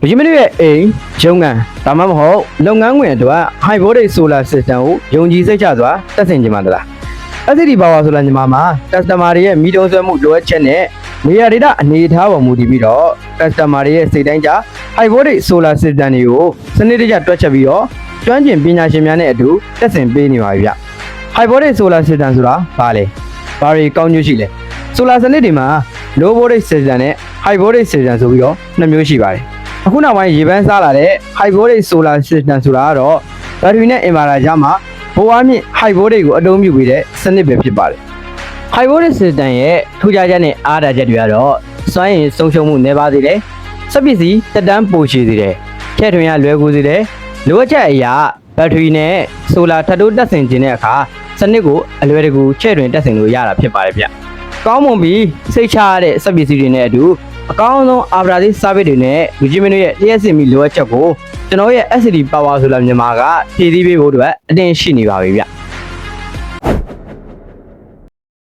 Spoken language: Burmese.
လူကြီးမင်းရဲ့အိမ်ရုံငန်းဒါမှမဟုတ်လုပ်ငန်းခွင်အတွက် high voltage solar system ကိုယုံကြည်စိတ်ချစွာတက်ဆင်ခြင်းပါလား SCD Power ဆိုတဲ့ညီမမှာ customer တွေရဲ့မိတုံးဆွဲမှုလိုအပ်ချက်နဲ့နေရာဒေသအနေအထားပေါ်မူတည်ပြီးတော့ customer တွေရဲ့စိတ်တိုင်းကြ high voltage solar system တွေကိုစနစ်တကျတွက်ချက်ပြီးတော့ကျွမ်းကျင်ပညာရှင်များနဲ့အတူတက်ဆင်ပေးနေပါပြီဗျ high voltage solar system ဆိုတာဘာလဲဘာတွေကောင်းကျိုးရှိလဲ solar စနစ်တွေမှာ low voltage system နဲ့ high voltage system ဆိုပြီးတော့နှစ်မျိုးရှိပါတယ်အခုနောက်ပိုင်းရေပန်းစားလာတဲ့ high voltage solar system ဆိုတာကတော့ဘက်ထရီနဲ့ inverter ကြားမှာဘိုးအားမြင့် high voltage ကိုအသုံးပြုပေးတဲ့စနစ်ပဲဖြစ်ပါတယ် high voltage system ရဲ့ထူးခြားချက်နဲ့အားသာချက်တွေကတော့စွမ်းရည်ဆုံးရှုံးမှုနည်းပါးစေတယ်စက်ပစ္စည်းတက်တန်းပိုရှည်စေတယ်ထည့်ထွင်ရလွယ်ကူစေတယ်လိုအပ်ချက်အရာဘက်ထရီနဲ့ solar ထပ်တိုးတက်ဆင်ခြင်းတဲ့အခါစနစ်ကိုအလွယ်တကူချဲ့ထွင်တက်ဆင်လို့ရတာဖြစ်ပါတယ်ဗျကောင်းမွန်ပြီးစိတ်ချရတဲ့စက်ပစ္စည်းတွေနဲ့အတူအကောင်းဆုံးအာဗရာသေး service တွေနဲ့လူကြီးမင်းတို့ရဲ့လျှက်စစ်မီလိုအပ်ချက်ကိုကျွန်တော်ရဲ့ SCD Power ဆိုလာမြန်မာကဖြည့်ဆည်းပေးဖို့အတွက်အသင့်ရှိနေပါပြီဗျ